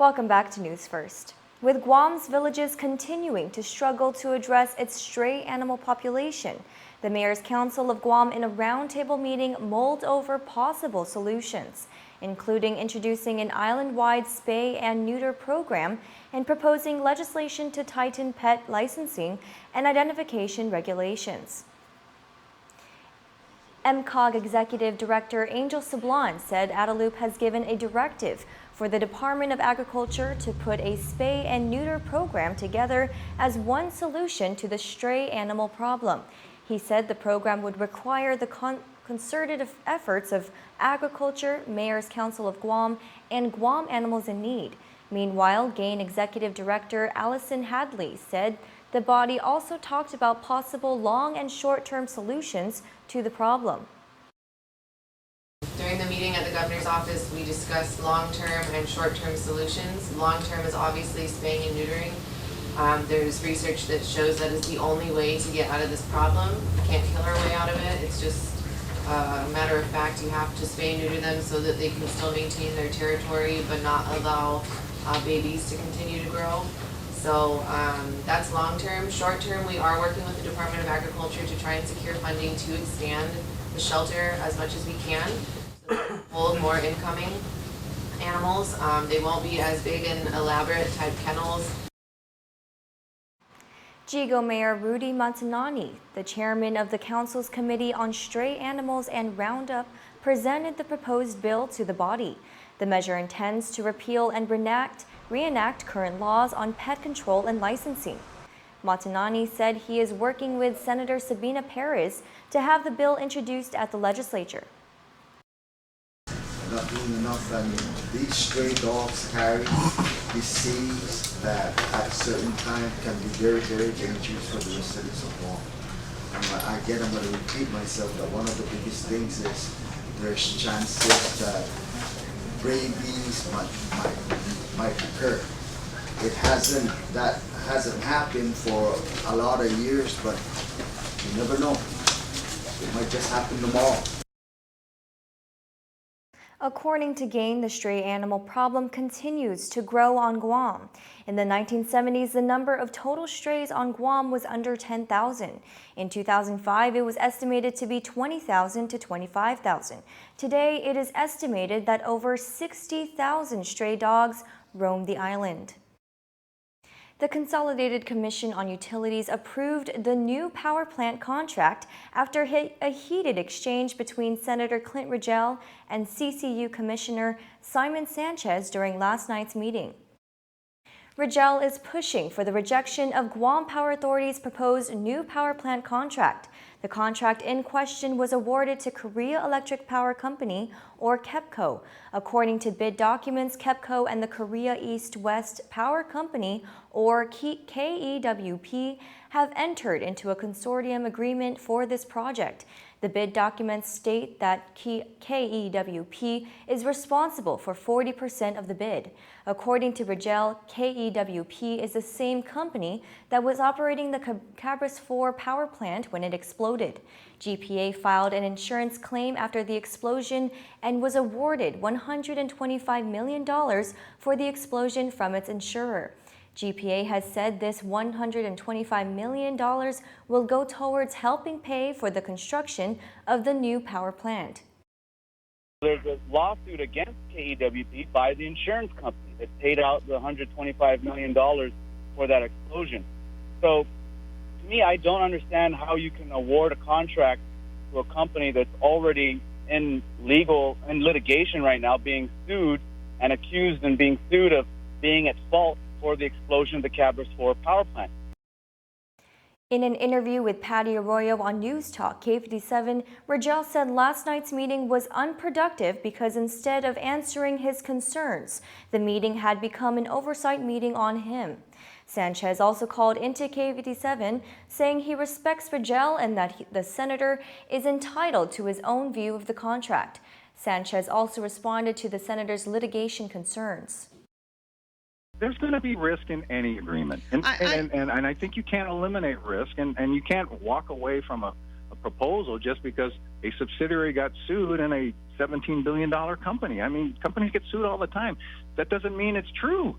Welcome back to News First. With Guam's villages continuing to struggle to address its stray animal population, the Mayor's Council of Guam in a roundtable meeting mulled over possible solutions, including introducing an island-wide spay and neuter program and proposing legislation to tighten pet licensing and identification regulations. MCOG Executive Director Angel Sablan said Adelup has given a directive for the Department of Agriculture to put a spay and neuter program together as one solution to the stray animal problem. He said the program would require the concerted efforts of Agriculture, Mayor's Council of Guam, and Guam Animals in Need. Meanwhile, GAIN Executive Director Allison Hadley said the body also talked about possible long and short-term solutions to the problem. During the meeting at the governor's office, we discussed long-term and short-term solutions. Long-term is obviously spaying and neutering. There's research that shows that is the only way to get out of this problem. You can't kill our way out of it. It's just a matter of fact, you have to spay and neuter them so that they can still maintain their territory but not allow babies to continue to grow. So that's long-term. Short-term, we are working with the Department of Agriculture to try and secure funding to expand the shelter as much as we can so that we can hold more incoming animals. They won't be as big and elaborate type kennels. Gigo Mayor Rudy Montanani, the chairman of the council's Committee on Stray Animals and Roundup, presented the proposed bill to the body. The measure intends to repeal and reenact current laws on pet control and licensing. Montanani said he is working with Senator Sabina Perez to have the bill introduced at the legislature. Not doing enough. I mean, these stray dogs carry disease that at a certain time can be very, very dangerous for the residents of Guam. I'm going to repeat myself that one of the biggest things is there's chances that rabies might occur. That hasn't happened for a lot of years, but you never know. It might just happen tomorrow. According to GAIN, the stray animal problem continues to grow on Guam. In the 1970s, the number of total strays on Guam was under 10,000. In 2005, it was estimated to be 20,000 to 25,000. Today, it is estimated that over 60,000 stray dogs roam the island. The Consolidated Commission on Utilities approved the new power plant contract after a heated exchange between Senator Clint Rigel and CCU Commissioner Simon Sanchez during last night's meeting. Rigel is pushing for the rejection of Guam Power Authority's proposed new power plant contract. The contract in question was awarded to Korea Electric Power Company, or KEPCO. According to bid documents, KEPCO and the Korea East-West Power Company, or KEWP, have entered into a consortium agreement for this project. The bid documents state that KEWP is responsible for 40% of the bid. According to Rigel, KEWP is the same company that was operating the Cabras 4 power plant when it exploded. GPA filed an insurance claim after the explosion and was awarded $125 million for the explosion from its insurer. GPA has said this $125 million will go towards helping pay for the construction of the new power plant. There's a lawsuit against KEWP by the insurance company that paid out the $125 million for that explosion. So, to me, I don't understand how you can award a contract to a company that's already in litigation right now, being sued and accused and being sued of being at fault for the explosion of the Cabras 4 power plant. In an interview with Patty Arroyo on News Talk K57, Rigel said last night's meeting was unproductive because instead of answering his concerns, the meeting had become an oversight meeting on him. Sanchez also called into K57, saying he respects Rigel and that the senator is entitled to his own view of the contract. Sanchez also responded to the senator's litigation concerns. There's going to be risk in any agreement. And I think you can't eliminate risk, and you can't walk away from a proposal just because a subsidiary got sued in a $17 billion company. I mean, companies get sued all the time. That doesn't mean it's true.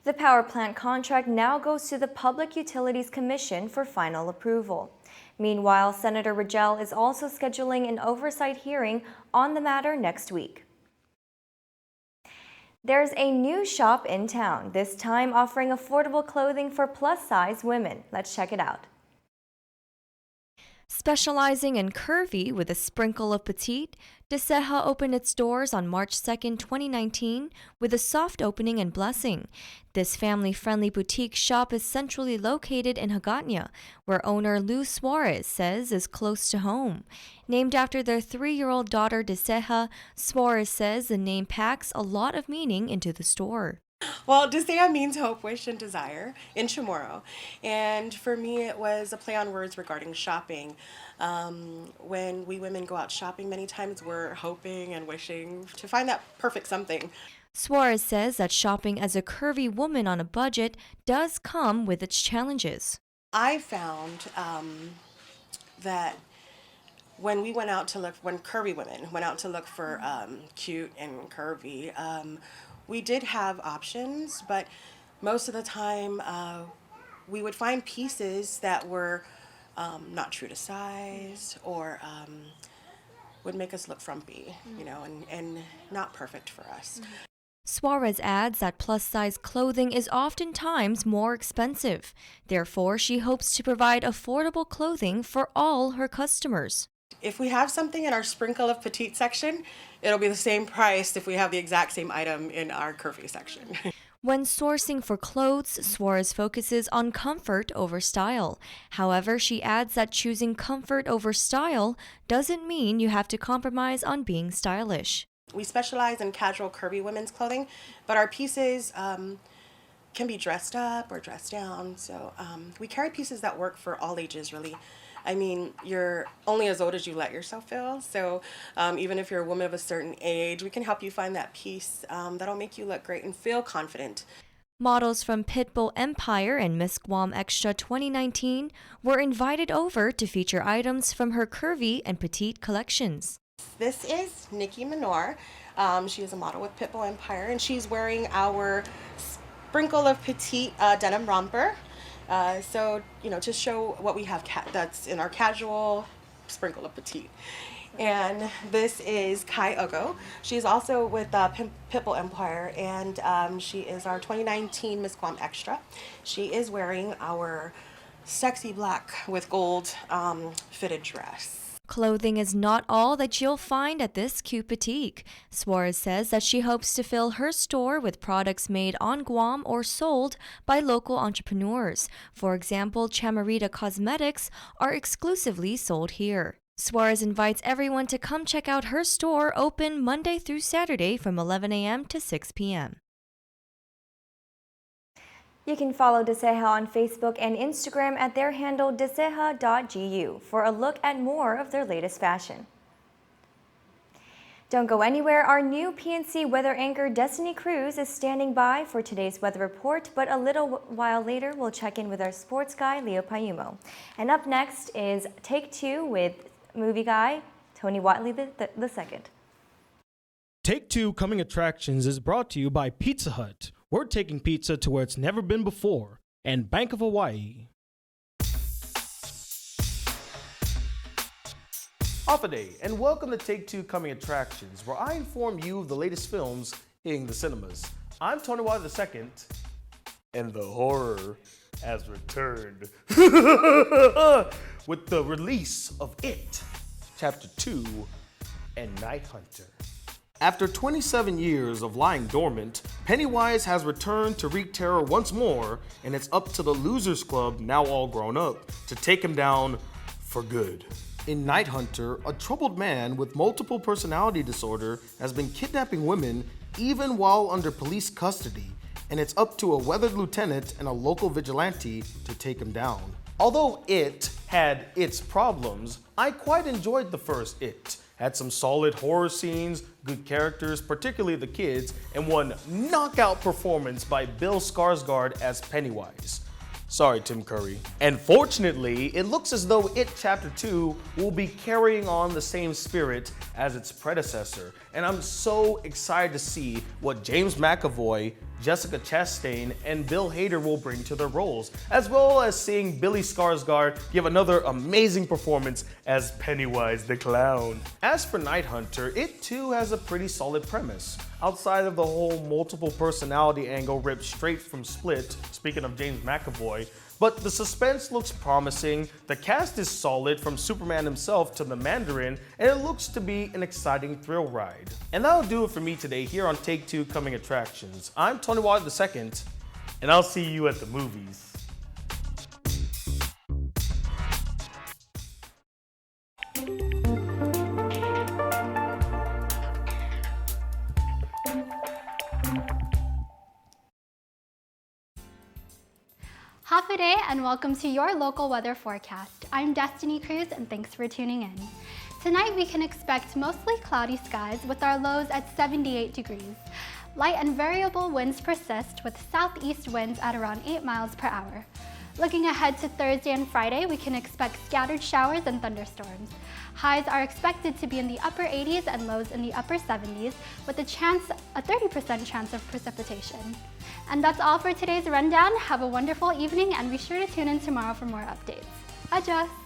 The power plant contract now goes to the Public Utilities Commission for final approval. Meanwhile, Senator Rogel is also scheduling an oversight hearing on the matter next week. There's a new shop in town, this time offering affordable clothing for plus-size women. Let's check it out. Specializing in curvy with a sprinkle of petite, Deseja opened its doors on March 2, 2019, with a soft opening and blessing. This family-friendly boutique shop is centrally located in Hagåtña, where owner Lou Suarez says is close to home. Named after their 3-year-old daughter Deseja, Suarez says the name packs a lot of meaning into the store. Well, Desea means hope, wish, and desire in Chamorro. And for me, it was a play on words regarding shopping. When we women go out shopping, many times we're hoping and wishing to find that perfect something. Suarez says that shopping as a curvy woman on a budget does come with its challenges. I found that when we went out to look, when curvy women went out to look for cute and curvy, we did have options, but most of the time we would find pieces that were not true to size or would make us look frumpy, you know, and not perfect for us. Suarez adds that plus-size clothing is oftentimes more expensive. Therefore, she hopes to provide affordable clothing for all her customers. If we have something in our sprinkle of petite section, it'll be the same price if we have the exact same item in our curvy section. When sourcing for clothes, Suarez focuses on comfort over style. However, she adds that choosing comfort over style doesn't mean you have to compromise on being stylish. We specialize in casual curvy women's clothing, but our pieces can be dressed up or dressed down. So we carry pieces that work for all ages, really. I mean, you're only as old as you let yourself feel. So even if you're a woman of a certain age, we can help you find that piece that'll make you look great and feel confident. Models from Pitbull Empire and Miss Guam Extra 2019 were invited over to feature items from her curvy and petite collections. This is Nikki Minor. She is a model with Pitbull Empire, and she's wearing our sprinkle of petite denim romper. So, you know, to show what we have that's in our casual sprinkle of petite. And this is Kai Ogo. She's also with Pitbull Empire, and she is our 2019 Miss Guam Extra. She is wearing our sexy black with gold fitted dress. Clothing is not all that you'll find at this cute boutique. Suarez says that she hopes to fill her store with products made on Guam or sold by local entrepreneurs. For example, Chamarita Cosmetics are exclusively sold here. Suarez invites everyone to come check out her store, open Monday through Saturday from 11 a.m. to 6 p.m. You can follow Deseja on Facebook and Instagram at their handle deseja.gu for a look at more of their latest fashion. Don't go anywhere. Our new PNC weather anchor Destiny Cruz is standing by for today's weather report, but a little while later we'll check in with our sports guy Leo Payumo. And up next is Take Two with movie guy Tony Watley the second. Take Two Coming Attractions is brought to you by Pizza Hut. We're taking pizza to where it's never been before, and Bank of Hawaii. Off a day, and welcome to Take Two Coming Attractions, where I inform you of the latest films hitting the cinemas. I'm Tony Water II, and the horror has returned with the release of It, Chapter 2, and Night Hunter. After 27 years of lying dormant, Pennywise has returned to wreak terror once more, and it's up to the Losers Club, now all grown up, to take him down for good. In Night Hunter, a troubled man with multiple personality disorder has been kidnapping women even while under police custody, and it's up to a weathered lieutenant and a local vigilante to take him down. Although It had its problems, I quite enjoyed the first It. Had some solid horror scenes, good characters, particularly the kids, and one knockout performance by Bill Skarsgård as Pennywise. Sorry, Tim Curry. And fortunately, it looks as though It Chapter 2 will be carrying on the same spirit as its predecessor. And I'm so excited to see what James McAvoy, Jessica Chastain, and Bill Hader will bring to their roles, as well as seeing Billy Skarsgård give another amazing performance as Pennywise the Clown. As for Night Hunter, it too has a pretty solid premise. Outside of the whole multiple personality angle ripped straight from Split, speaking of James McAvoy, but the suspense looks promising, the cast is solid from Superman himself to the Mandarin, and it looks to be an exciting thrill ride. And that'll do it for me today here on Take 2 Coming Attractions. I'm Tony Watt II, and I'll see you at the movies. Hafa day and welcome to your local weather forecast. I'm Destiny Cruz and thanks for tuning in. Tonight we can expect mostly cloudy skies with our lows at 78 degrees. Light and variable winds persist with southeast winds at around 8 miles per hour. Looking ahead to Thursday and Friday, we can expect scattered showers and thunderstorms. Highs are expected to be in the upper 80s and lows in the upper 70s with a 30% chance of precipitation. And that's all for today's rundown. Have a wonderful evening and be sure to tune in tomorrow for more updates. Adjust!